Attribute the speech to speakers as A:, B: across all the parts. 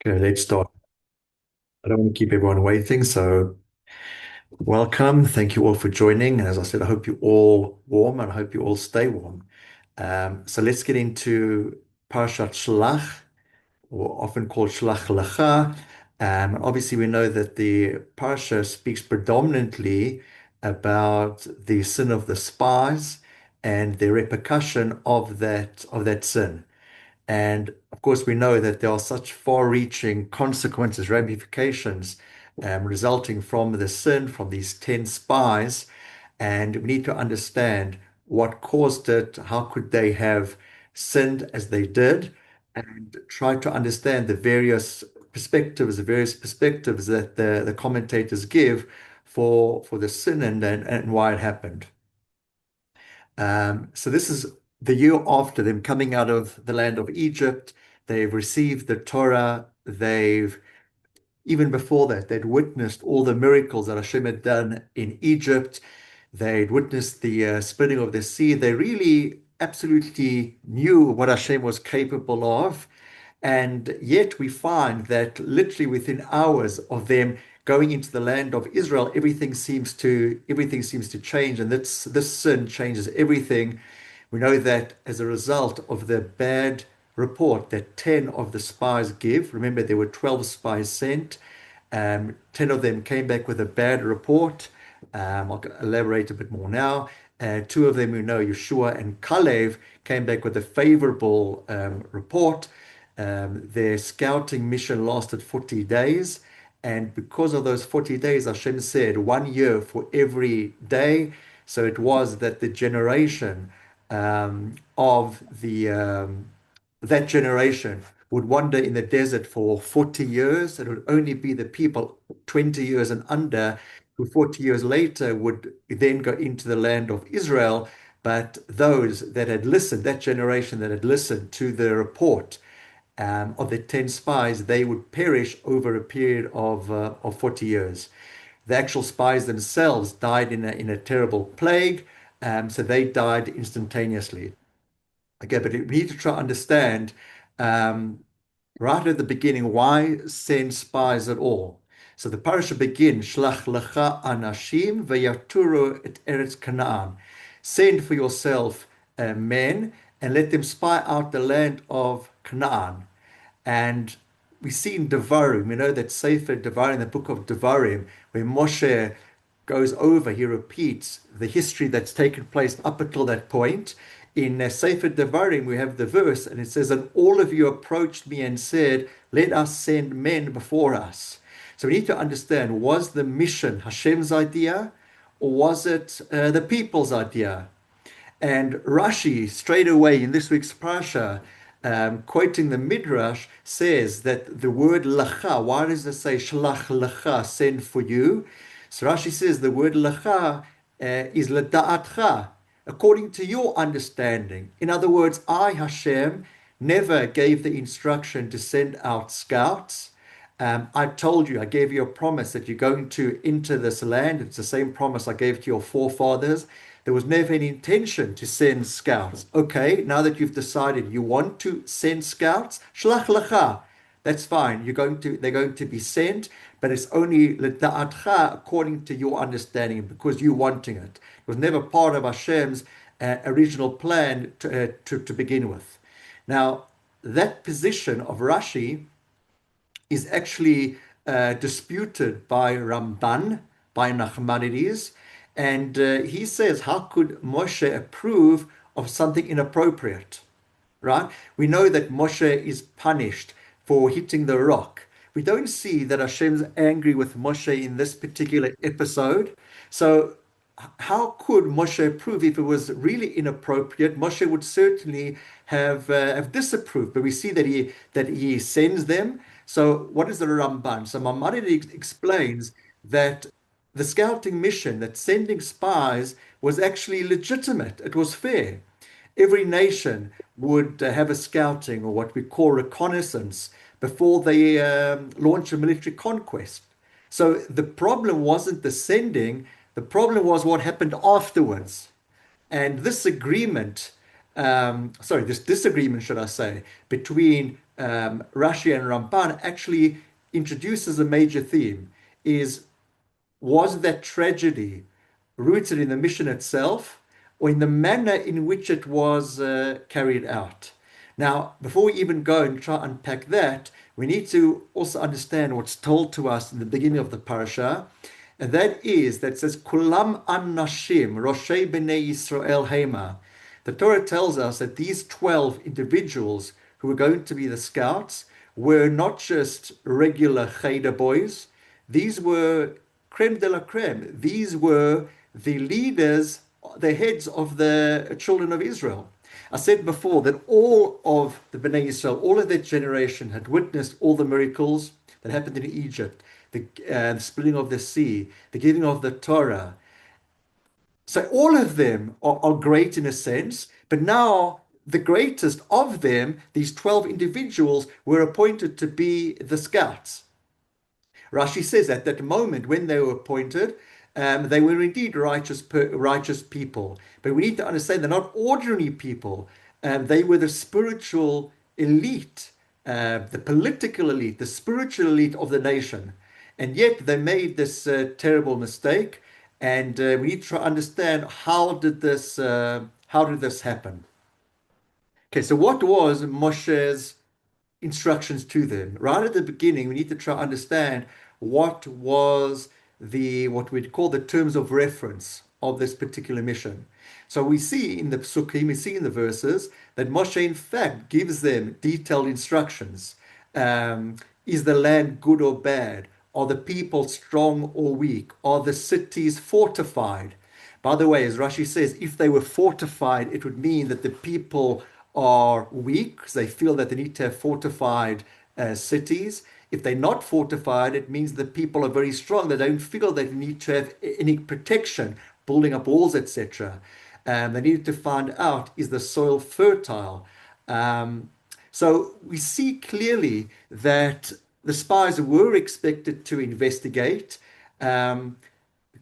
A: Okay, let's start. I don't want to keep everyone waiting, so welcome. Thank you all for joining. As I said, I hope you're all warm and I hope you all stay warm. So let's get into Parshat Shelach, or often called Shelach Lecha. Obviously, we know that the Parsha speaks predominantly about the sin of the spies and the repercussion of that sin. And of course, we know that there are such far-reaching consequences, ramifications, resulting from the sin, from these 10 spies. And we need to understand what caused it, how could they have sinned as they did, and try to understand the various perspectives that the commentators give for the sin and why it happened. So this is the year after them coming out of the land of Egypt. They've received the Torah. Even before that, they'd witnessed all the miracles that Hashem had done in Egypt. They'd witnessed the splitting of the sea. They really absolutely knew what Hashem was capable of. And yet we find that literally within hours of them going into the land of Israel, everything seems to change, and this sin changes everything. We know that as a result of the bad report that 10 of the spies give. Remember, there were 12 spies sent. 10 of them came back with a bad report. I'll elaborate a bit more now. Two of them, we know, Yeshua and Kalev, came back with a favorable report. Their scouting mission lasted 40 days. And because of those 40 days, Hashem said 1 year for every day. So it was that the generation of that generation would wander in the desert for 40 years. It would only be the people 20 years and under who 40 years later would then go into the land of Israel. But those that had listened, that generation that had listened to the report of the 10 spies, they would perish over a period of 40 years. The actual spies themselves died in a terrible plague, so they died instantaneously. Okay, but we need to try to understand um, right at the beginning why send spies at all. So the parasha begins, Shlach lecha anashim veyaturu et eretz Canaan. Send for yourself men and let them spy out the land of Canaan. And we see in Devarim, we know that Sefer Devarim, the book of Devarim, where Moshe goes over, he repeats the history that's taken place up until that point. In Sefer Devarim, we have the verse, and it says, "And all of you approached me and said, 'Let us send men before us.'" So we need to understand, was the mission Hashem's idea, or was it the people's idea? And Rashi, straight away in this week's Parsha, quoting the Midrash, says that the word lacha, why does it say shlach lacha, send for you? So Rashi says the word lacha is lada'atcha, according to your understanding. In other words, I, Hashem, never gave the instruction to send out scouts. I told you, I gave you a promise that you're going to enter this land. It's the same promise I gave to your forefathers. There was never any intention to send scouts. Okay, now that you've decided you want to send scouts, shlach lecha. That's fine. They're going to be sent, but it's only l'da'atcha according to your understanding because you're wanting it. It was never part of Hashem's original plan to begin with. Now, that position of Rashi is actually disputed by Ramban, by Nachmanides, and he says, how could Moshe approve of something inappropriate? Right? We know that Moshe is punished for hitting the rock. We don't see that Hashem's angry with Moshe in this particular episode. So how could Moshe approve if it was really inappropriate? Moshe would certainly have disapproved, but we see that he sends them. So what is the Ramban? So Maimonides explains that the scouting mission, that sending spies, was actually legitimate. It was fair. Every nation would have a scouting or what we call reconnaissance before they launch a military conquest. So the problem wasn't the sending, the problem was what happened afterwards. And this agreement this disagreement, should I say, between Rashi and Ramban actually introduces a major theme is was that tragedy rooted in the mission itself or in the manner in which it was carried out? Now, before we even go and try to unpack that, we need to also understand what's told to us in the beginning of the parasha, and that is that it says, Kulam an nashim, Roshei bnei Yisrael hema. The Torah tells us that these 12 individuals who were going to be the scouts were not just regular Cheder boys, these were creme de la creme. These were the leaders, the heads of the children of Israel. I said before that all of the Bnei Israel, all of that generation had witnessed all the miracles that happened in Egypt, the splitting of the sea, the giving of the Torah. So all of them are great in a sense, but now the greatest of them, these 12 individuals, were appointed to be the scouts. Rashi says at that moment when they were appointed, they were indeed righteous people. But we need to understand they're not ordinary people. They were the spiritual elite, the political elite, the spiritual elite of the nation. And yet they made this terrible mistake. And we need to understand how did this happen? Okay, so what was Moshe's instructions to them? Right at the beginning, we need to try to understand what was what we'd call the terms of reference of this particular mission. So we see in the psukim, we see in the verses that Moshe in fact gives them detailed instructions. Is the land good or bad? Are the people strong or weak? Are the cities fortified? By the way, as Rashi says, if they were fortified, it would mean that the people are weak because they feel that they need to have fortified cities. If they're not fortified, it means the people are very strong. They don't feel they need to have any protection, building up walls, etc. They needed to find out, is the soil fertile? So we see clearly that the spies were expected to investigate. The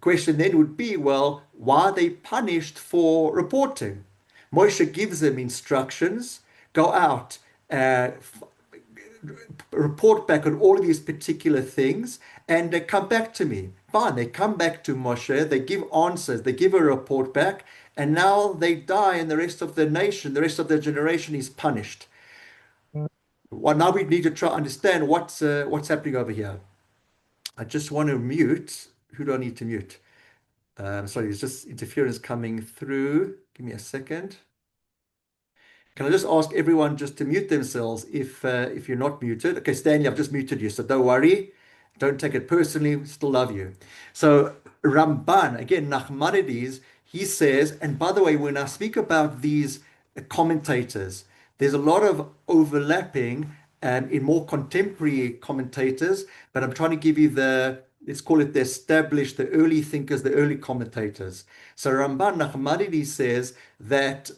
A: question then would be, well, why are they punished for reporting? Moshe gives them instructions, go out, report back on all of these particular things, and they come back to me. Fine, they come back to Moshe, they give answers, they give a report back, and now they die, and the rest of the nation, the rest of their generation is punished. Well, now we need to try to understand what's happening over here. I just want to mute. Who do I need to mute? Sorry, there's just interference coming through. Give me a second. Can I just ask everyone just to mute themselves if you're not muted? Okay, Stanley, I've just muted you, so don't worry. Don't take it personally. Still love you. So Ramban, again, Nachmanides, he says, and by the way, when I speak about these commentators, there's a lot of overlapping in more contemporary commentators, but I'm trying to give you let's call it the established, the early thinkers, the early commentators. So Ramban Nachmanides says that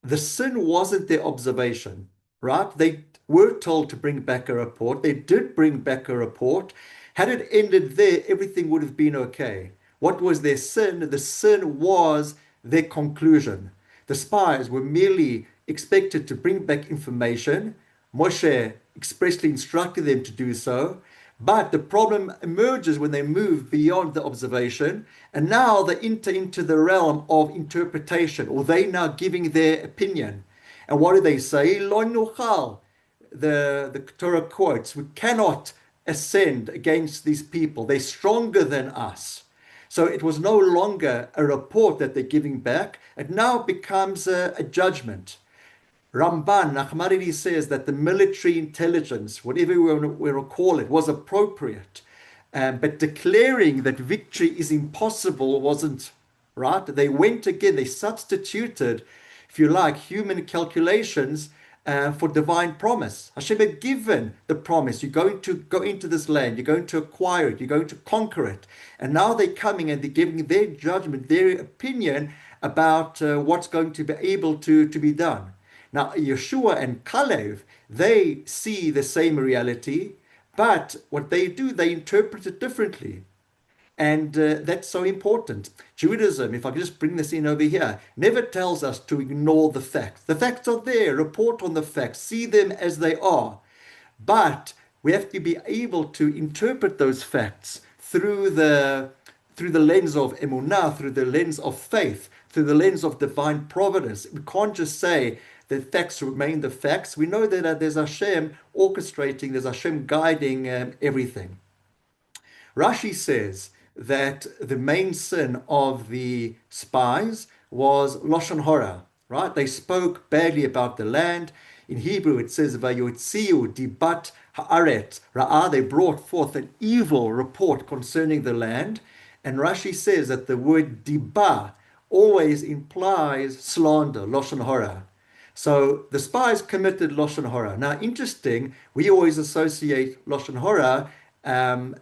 A: the sin wasn't their observation, right? They were told to bring back a report. They did bring back a report. Had it ended there, everything would have been okay. What was their sin? The sin was their conclusion. The spies were merely expected to bring back information. Moshe expressly instructed them to do so. But the problem emerges when they move beyond the observation, and now they enter into the realm of interpretation, or they now giving their opinion. And what do they say? Lo nuchal. The Torah quotes, we cannot ascend against these people. They're stronger than us. So it was no longer a report that they're giving back. It now becomes a judgment. Ramban, Nachmanides says that the military intelligence, whatever we will call it, was appropriate. But declaring that victory is impossible wasn't, right? They went again, they substituted, if you like, human calculations for divine promise. Hashem had given the promise. You're going to go into this land. You're going to acquire it. You're going to conquer it. And now they're coming and they're giving their judgment, their opinion about what's going to be able to be done. Now, Yeshua and Kalev, they see the same reality, but what they do, they interpret it differently. And that's so important. Judaism, if I could just bring this in over here, never tells us to ignore the facts. The facts are there. Report on the facts. See them as they are. But we have to be able to interpret those facts through the lens of emunah, through the lens of faith, through the lens of divine providence. We can't just say that facts remain the facts. We know that there's Hashem orchestrating, there's Hashem guiding everything. Rashi says that the main sin of the spies was Lashon Hora, right? They spoke badly about the land. In Hebrew, it says, Vayotziu dibat haaret ra'ah. They brought forth an evil report concerning the land. And Rashi says that the word dibah always implies slander, Lashon Hora. So the spies committed Lashon Hora. Now, interesting, we always associate Lashon Hora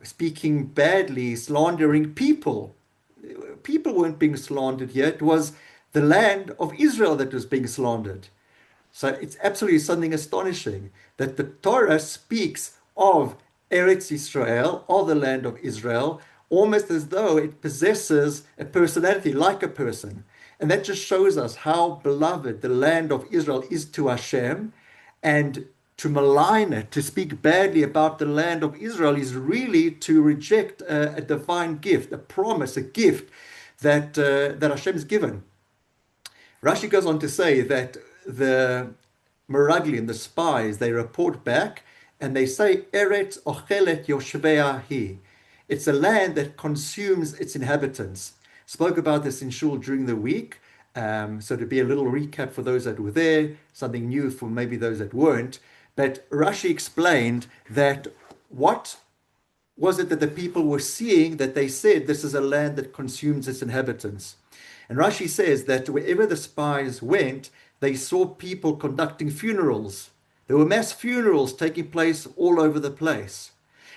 A: speaking badly, slandering people. People weren't being slandered here. It was the land of Israel that was being slandered. So it's absolutely something astonishing that the Torah speaks of Eretz Israel, of the land of Israel, almost as though it possesses a personality like a person. And that just shows us how beloved the land of Israel is to Hashem. And to malign it, to speak badly about the land of Israel is really to reject a divine gift, a promise, a gift that Hashem has given. Rashi goes on to say that the Meraglim, the spies, they report back and they say, Eretz ochelet yoshvea hi. It's a land that consumes its inhabitants. Spoke about this in Shul during the week. So to be a little recap for those that were there, something new for maybe those that weren't. But Rashi explained that what was it that the people were seeing that they said this is a land that consumes its inhabitants. And Rashi says that wherever the spies went, they saw people conducting funerals. There were mass funerals taking place all over the place.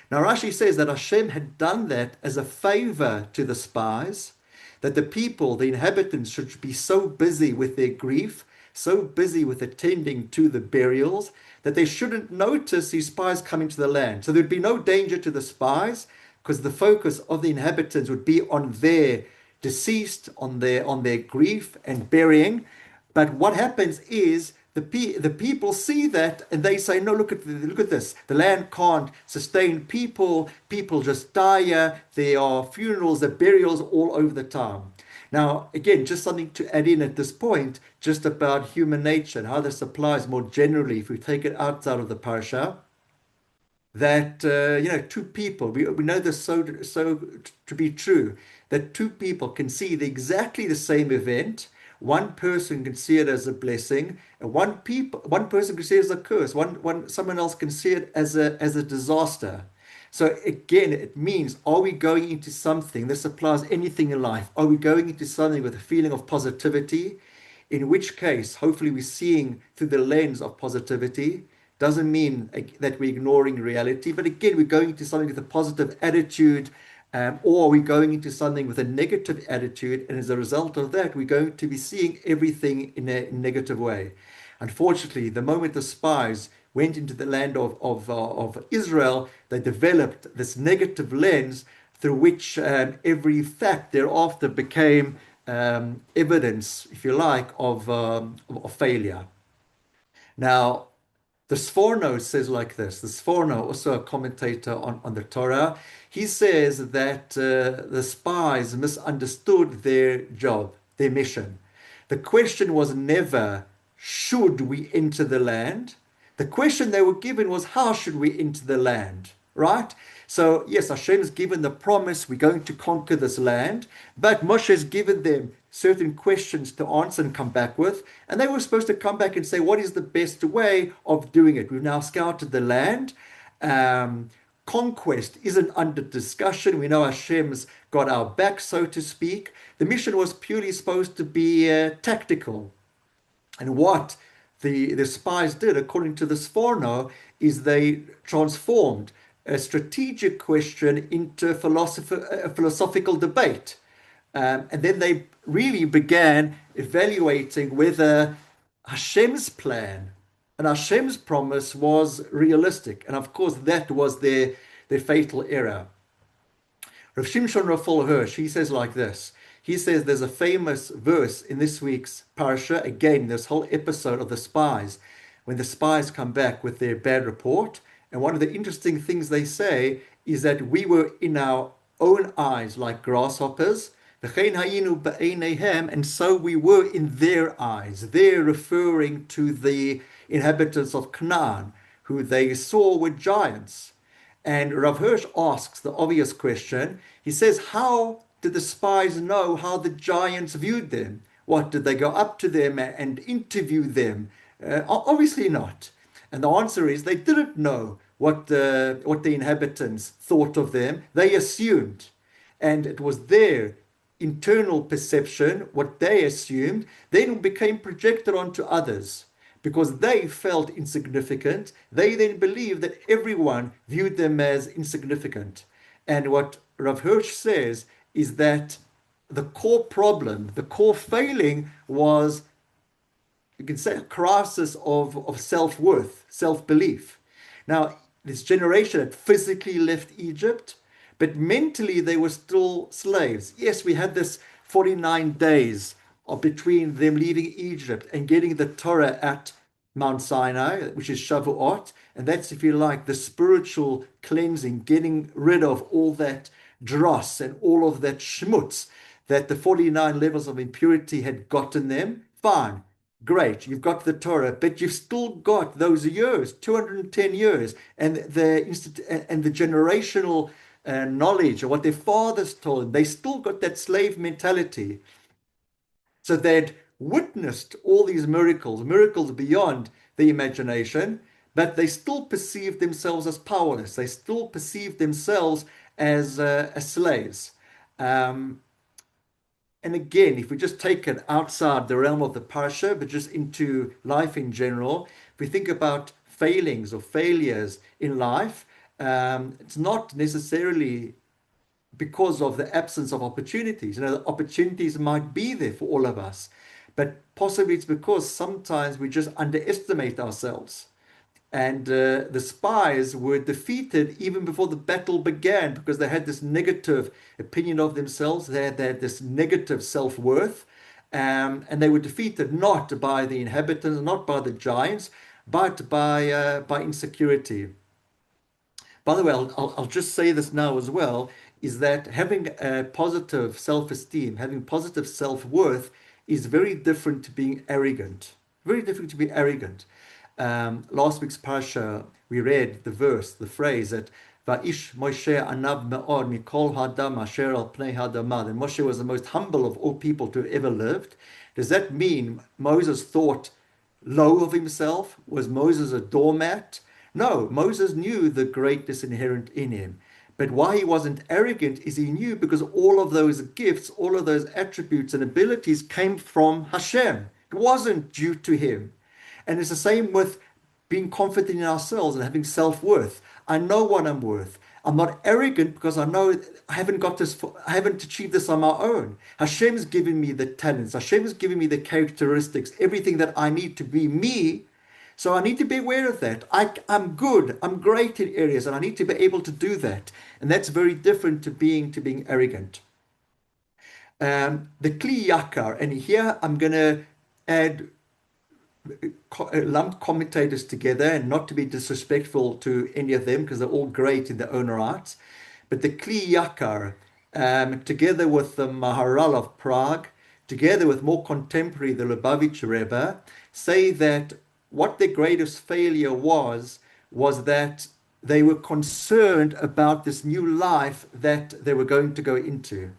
A: Now Rashi says that Hashem had done that as a favor to the spies, that the people, the inhabitants, should be so busy with their grief, so busy with attending to the burials, that they shouldn't notice these spies coming to the land. So there'd be no danger to the spies because the focus of the inhabitants would be on their deceased, on their grief and burying. But what happens is the people see that and they say, no, look at this. The land can't sustain people. People just die. There are funerals, there are burials all over the town. Now, again, just something to add in at this point, just about human nature and how this applies more generally, if we take it outside of the Parsha, that, two people, we know this so to be true, that two people can see exactly the same event. One person can see it as a blessing, and one person can see it as a curse. Someone else can see it as a disaster. So again, it means, are we going into something, this applies anything in life, are we going into something with a feeling of positivity? In which case, hopefully we're seeing through the lens of positivity. Doesn't mean that we're ignoring reality, but again, we're going into something with a positive attitude, or we're going into something with a negative attitude, and as a result of that, we're going to be seeing everything in a negative way. Unfortunately, the moment the spies went into the land of Israel, they developed this negative lens through which every fact thereafter became evidence, if you like, of failure. Now, the Sforno says like this. The Sforno, also a commentator on the Torah, he says that the spies misunderstood their job, their mission. The question was never, should we enter the land? The question they were given was, how should we enter the land? Right? So, yes, Hashem has given the promise, we're going to conquer this land, but Moshe has given them certain questions to answer and come back with, and they were supposed to come back and say, what is the best way of doing it? We've now scouted the land. Conquest isn't under discussion. We know Hashem's got our back, so to speak. The mission was purely supposed to be tactical. And what the spies did, according to the Sforno, is they transformed a strategic question into a philosophical debate. And then they really began evaluating whether Hashem's plan and Hashem's promise was realistic. And of course, that was their fatal error. Rav Shimshon Raphael Hirsch, he says like this. He says there's a famous verse in this week's Parsha, again, this whole episode of the spies, when the spies come back with their bad report. And one of the interesting things they say is that we were in our own eyes like grasshoppers, and so we were in their eyes. They're referring to the inhabitants of Canaan, who they saw were giants. And Rav Hirsch asks the obvious question. He says, how did the spies know how the giants viewed them? What, did they go up to them and interview them? Obviously not. And the answer is they didn't know what the inhabitants thought of them. They assumed. And it was their internal perception, what they assumed, then became projected onto others because they felt insignificant. They then believed that everyone viewed them as insignificant. And what Rav Hirsch says is that the core problem, the core failing was, you can say, a crisis of self-worth, self-belief. Now, this generation had physically left Egypt, but mentally they were still slaves. Yes, we had this 49 days between them leaving Egypt and getting the Torah at Mount Sinai, which is Shavuot, and that's, if you like, the spiritual cleansing, getting rid of all that dross and all of that schmutz that the 49 levels of impurity had gotten them. Fine, great, you've got the Torah, but you've still got those years, 210 years, and the generational knowledge of what their fathers told them. They still got that slave mentality. So they'd witnessed all these miracles, miracles beyond the imagination, but they still perceived themselves as powerless. They still perceived themselves as slaves. And again, if we just take it outside the realm of the Parsha, but just into life in general, if we think about failings or failures in life, it's not necessarily because of the absence of opportunities. You know, the opportunities might be there for all of us, but possibly it's because sometimes we just underestimate ourselves. And the spies were defeated even before the battle began because they had this negative opinion of themselves. They had this negative self-worth. And they were defeated not by the inhabitants, not by the giants, but by insecurity. By the way, I'll just say this now as well, is that having a positive self-esteem, having positive self-worth is very different to being arrogant. Very different to being arrogant. Last week's Parsha, we read the verse, the phrase that Va'ish Moshe anav me'od mikol hadam asher al pnei hadamah. That Moshe was the most humble of all people to have ever lived. Does that mean Moses thought low of himself? Was Moses a doormat? No, Moses knew the greatness inherent in him. But why he wasn't arrogant is he knew because all of those gifts, all of those attributes and abilities came from Hashem. It wasn't due to him. And it's the same with being confident in ourselves and having self-worth. I know what I'm worth. I'm not arrogant because I know I haven't got this, I haven't achieved this on my own. Hashem's given me the talents. Hashem's given me the characteristics, everything that I need to be me. So I need to be aware of that. I'm good. I'm great in areas, and I need to be able to do that. And that's very different to being arrogant. The Kli Yakar, and here I'm going to add lump commentators together and not to be disrespectful to any of them because they're all great in their own rights. But the Kli Yakar, together with the Maharal of Prague, together with more contemporary, the Lubavitch Rebbe, say that what their greatest failure was that they were concerned about this new life that they were going to go into.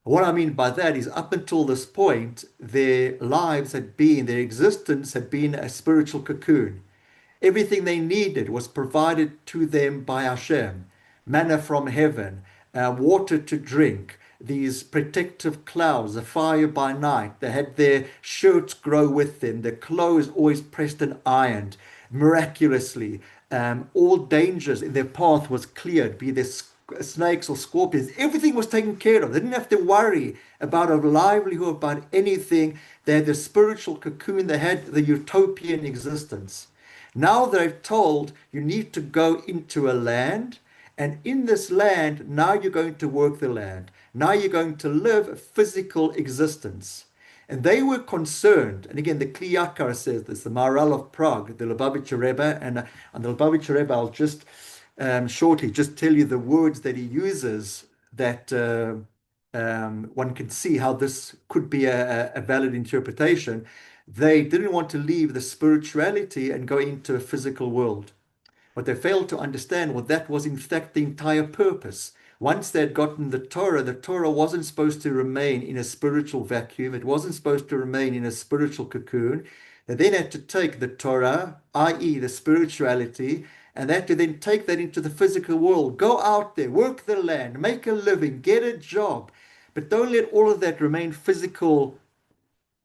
A: What I mean by that is up until this point, their lives had been, their existence had been a spiritual cocoon. Everything they needed was provided to them by Hashem. Manna from heaven, water to drink, these protective clouds, a fire by night. They had their shirts grow with them, their clothes always pressed and ironed miraculously. All dangers in their path was cleared, be there snakes or scorpions. Everything was taken care of. They didn't have to worry about a livelihood, about anything. They had the spiritual cocoon. They had the utopian existence. Now they're told you need to go into a land And in this land, now you're going to work the land. Now you're going to live a physical existence. And they were concerned, and again, the Kli Yakar says this, the Maharal of Prague, the Lubavitcher Rebbe, and the Lubavitcher Rebbe, I'll just shortly just tell you the words that he uses that one can see how this could be a valid interpretation. They didn't want to leave the spirituality and go into a physical world. What they failed to understand was that was in fact the entire purpose. Once they had gotten the Torah wasn't supposed to remain in a spiritual vacuum. It wasn't supposed to remain in a spiritual cocoon. They then had to take the Torah, i.e. the spirituality, and they had to then take that into the physical world. Go out there, work the land, make a living, get a job. But don't let all of that remain physical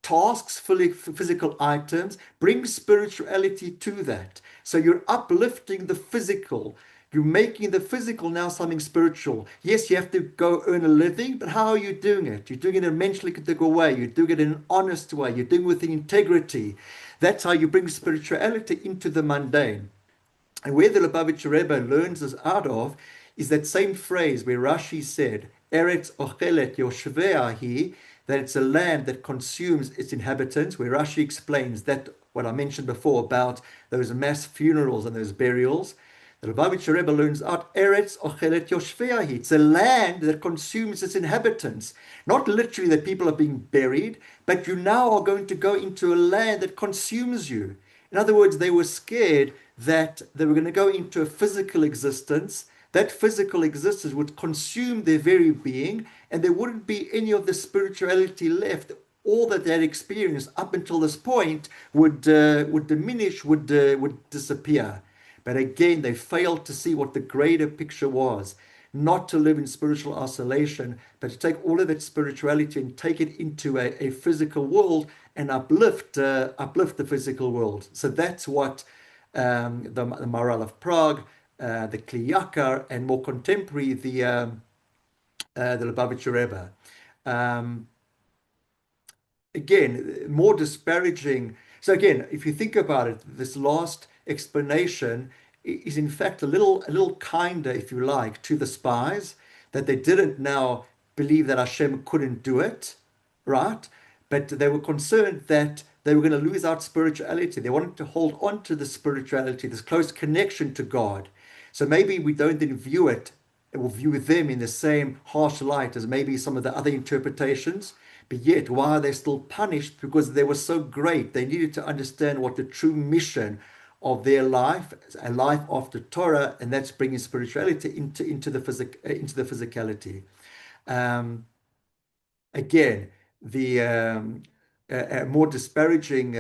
A: tasks, physical items. Bring spirituality to that. So you're uplifting the physical. You're making the physical now something spiritual. Yes, you have to go earn a living, but how are you doing it? You're doing it in a mentally critical way. You're doing it in an honest way. You're doing it with integrity. That's how you bring spirituality into the mundane. And where the Lubavitcher Rebbe learns this out of is that same phrase where Rashi said, Eretz ochelet yoshveahi, that it's a land that consumes its inhabitants, where Rashi explains that what I mentioned before about those mass funerals and those burials. The Lubavitcher Rebbe learns out, Eretz ochelet yoshveahi. It's a land that consumes its inhabitants. Not literally that people are being buried, but you now are going to go into a land that consumes you. In other words, they were scared that they were going to go into a physical existence. That physical existence would consume their very being, and there wouldn't be any of the spirituality left. All that they had experienced up until this point would diminish, would disappear. But again, they failed to see what the greater picture was. Not to live in spiritual isolation, but to take all of that spirituality and take it into a physical world and uplift the physical world. So that's what the Maharal of Prague, the Kli Yakar, and more contemporary the Lubavitcher Rebbe. Again, more disparaging. So again, if you think about it, this last explanation is in fact a little kinder, if you like, to the spies, that they didn't now believe that Hashem couldn't do it, right? But they were concerned that they were going to lose out spirituality. They wanted to hold on to the spirituality, this close connection to God. So maybe we don't then view it or view them in the same harsh light as maybe some of the other interpretations. But yet, why are they still punished? Because they were so great. They needed to understand what the true mission of their life, a life after Torah, and that's bringing spirituality into the physicality. Again, the more disparaging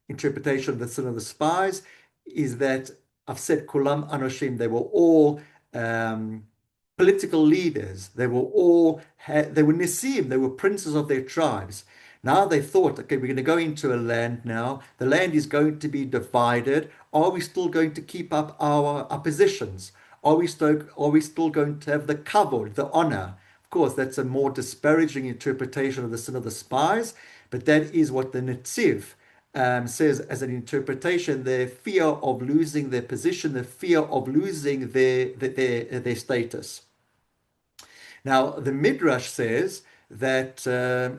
A: interpretation of the sin of the spies is that I've said kulam anoshim. They were all political leaders. They were nisim. They were princes of their tribes. Now they thought, okay, we're going to go into a land now. The land is going to be divided. Are we still going to keep up our positions? Are we still going to have the kavod, the honor? Of course, that's a more disparaging interpretation of the sin of the spies, but that is what the Netziv says as an interpretation, the fear of losing their position, the fear of losing their status. Now, the Midrash says that,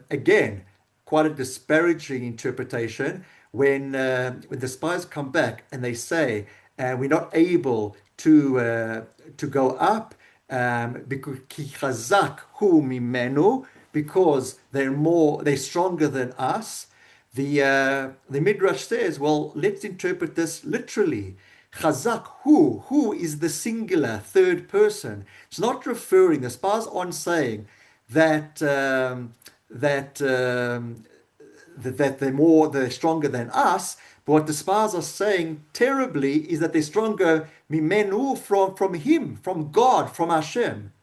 A: again, quite a disparaging interpretation when the spies come back and they say, we're not able to go up because they're stronger than us. The Midrash says, well, let's interpret this literally. Chazak, who is the singular third person. It's not referring, the spies aren't saying that they're stronger than us. But what the spies are saying terribly is that they're stronger mimenu from him, from God, from Hashem.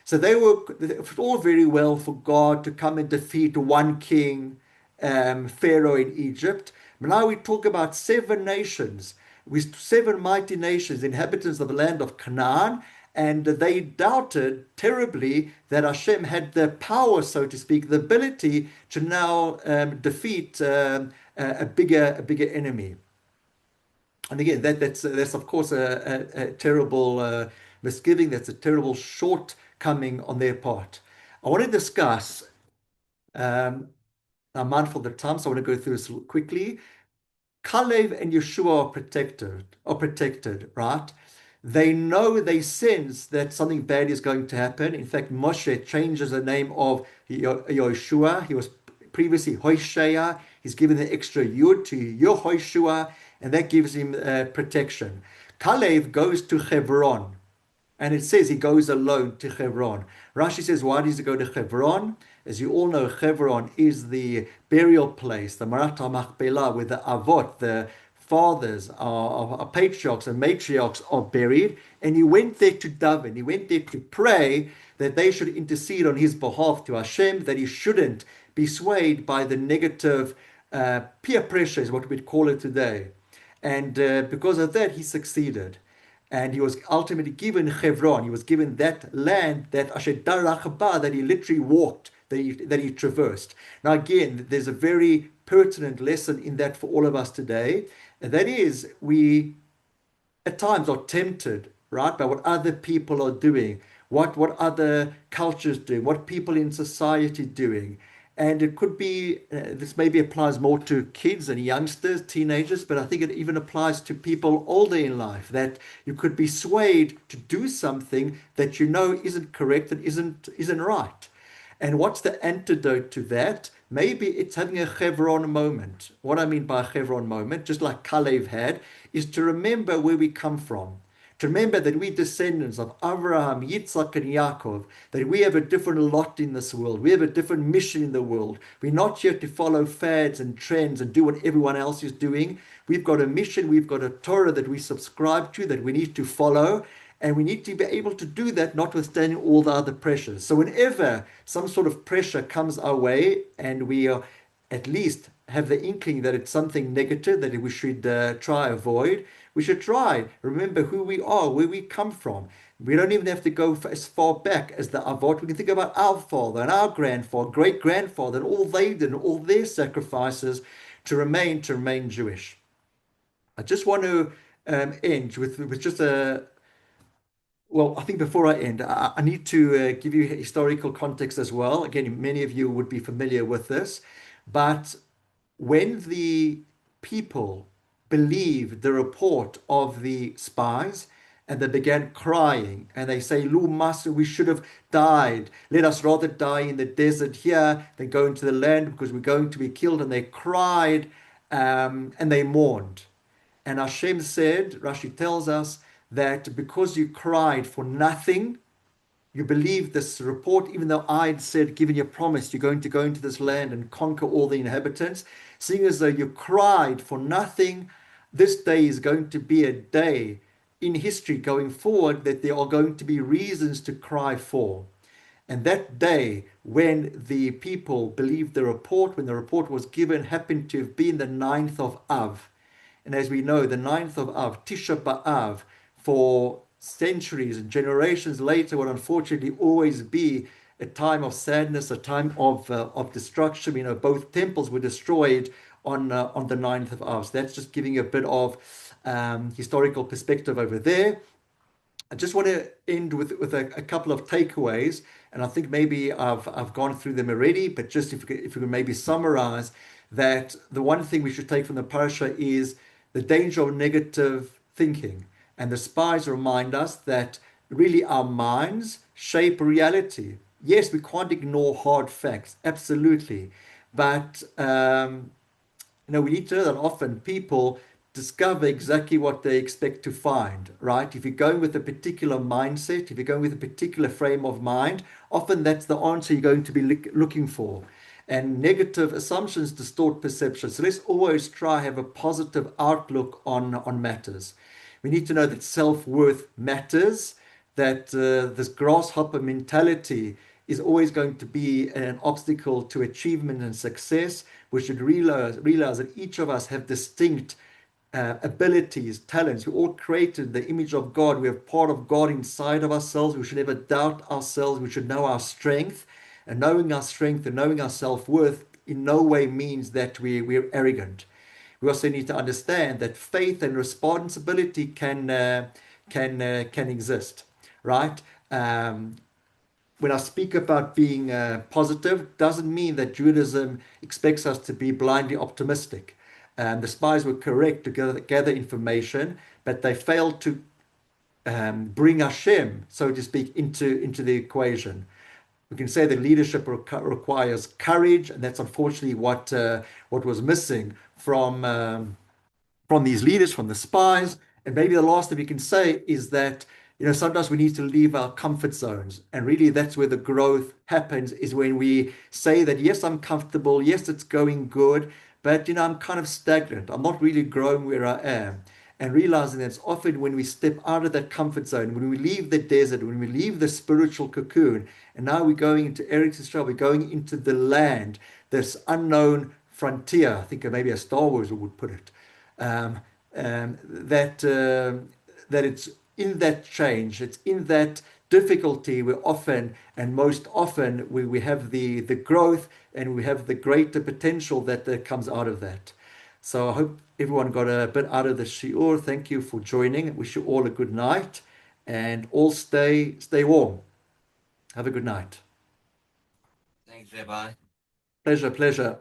A: So it was all very well for God to come and defeat one king, Pharaoh in Egypt. But now we talk about 7 nations, with 7 mighty nations, inhabitants of the land of Canaan, and they doubted terribly that Hashem had the power, so to speak, the ability to now defeat a bigger enemy. And again, that's of course a terrible misgiving. That's a terrible shortcoming on their part. I want to discuss, um, I'm mindful of the time, so I want to go through this quickly. Kalev and Yeshua are protected, right? They know, they sense that something bad is going to happen. In fact, Moshe changes the name of Yeshua. He was previously Hoshea. He's given the extra Yud to Yehoshua, and that gives him protection. Kalev goes to Hebron. And it says he goes alone to Hebron. Rashi says, why does he go to Hebron? As you all know, Hebron is the burial place, the Marat HaMachpelah, where the Avot, the fathers, our patriarchs and matriarchs are buried. And he went there to daven. He went there to pray that they should intercede on his behalf to Hashem, that he shouldn't be swayed by the negative peer pressure, is what we'd call it today. And because of that, he succeeded. And he was ultimately given Hebron. He was given that land, that Asher Darach Ba, that he literally walked, that he traversed. Now, again, there's a very pertinent lesson in that for all of us today. And that is, we at times are tempted, right, by what other people are doing, what other cultures do, what people in society doing. And it could be, this maybe applies more to kids and youngsters, teenagers, but I think it even applies to people older in life, that you could be swayed to do something that you know isn't correct and isn't right. And what's the antidote to that? Maybe it's having a Chevron moment. What I mean by a Chevron moment, just like Kalev had, is to remember where we come from. To remember that we're descendants of Abraham, Yitzhak, and Yaakov, that we have a different lot in this world. We have a different mission in the world. We're not here to follow fads and trends and do what everyone else is doing. We've got a mission, we've got a Torah that we subscribe to, that we need to follow. And we need to be able to do that, notwithstanding all the other pressures. So whenever some sort of pressure comes our way, and we are at least have the inkling that it's something negative that we should try avoid, we should try remember who we are, where we come from. We don't even have to go as far back as the Avot. We can think about our father and our grandfather, great grandfather, and all they did, and all their sacrifices to remain Jewish. I just want to end with just a well, I think before I end, I need to give you historical context as well. Again, many of you would be familiar with this, but when the people believed the report of the spies and they began crying and they say, Lu Master, we should have died. Let us rather die in the desert here than go into the land because we're going to be killed. And they cried and they mourned. And Hashem said, Rashi tells us, that because you cried for nothing, you believed this report, even though I had said, given you a promise, you're going to go into this land and conquer all the inhabitants, seeing as though you cried for nothing, this day is going to be a day in history going forward that there are going to be reasons to cry for. And that day, when the people believed the report, when the report was given, happened to have been the 9th of Av. And as we know, the 9th of Av, Tisha B'Av, for centuries and generations later will unfortunately always be a time of sadness, a time of destruction. You know, both temples were destroyed on the 9th of Av. So that's just giving you a bit of historical perspective over there. I just want to end with a couple of takeaways, and I think maybe I've gone through them already, but just if we could maybe summarize that the one thing we should take from the Parsha is the danger of negative thinking. And the spies remind us that really our minds shape reality. Yes, we can't ignore hard facts, absolutely. But, we need to know that often people discover exactly what they expect to find, right? If you're going with a particular mindset, if you're going with a particular frame of mind, often that's the answer you're going to be looking for. And negative assumptions distort perception. So let's always try have a positive outlook on matters. We need to know that self-worth matters, that this grasshopper mentality is always going to be an obstacle to achievement and success. We should realize that each of us have distinct abilities, talents. We're all created in the image of God. We have part of God inside of ourselves. We should never doubt ourselves. We should know our strength. And knowing our strength and knowing our self-worth in no way means that we're arrogant. We also need to understand that faith and responsibility can exist. right? Um, when I speak about being positive, doesn't mean that Judaism expects us to be blindly optimistic. The spies were correct to gather information, but they failed to bring Hashem, so to speak, into the equation. We can say that leadership requires courage, and that's unfortunately what was missing from these leaders, from the spies. And maybe the last thing we can say is that, sometimes we need to leave our comfort zones. And really, that's where the growth happens, is when we say that, yes, I'm comfortable. Yes, it's going good. But, I'm kind of stagnant. I'm not really growing where I am. And realizing that it's often when we step out of that comfort zone, when we leave the desert, when we leave the spiritual cocoon, and now we're going into Eretz Yisrael, we're going into the land, this unknown frontier. I think maybe as Star Wars would put it, um, that it's in that change, it's in that difficulty where often and most often we have the growth and we have the greater potential that comes out of that. So I hope everyone got a bit out of the shiur. Thank you for joining. I wish you all a good night and all stay warm. Have a good night.
B: Thanks, Rabbi.
A: Pleasure, pleasure.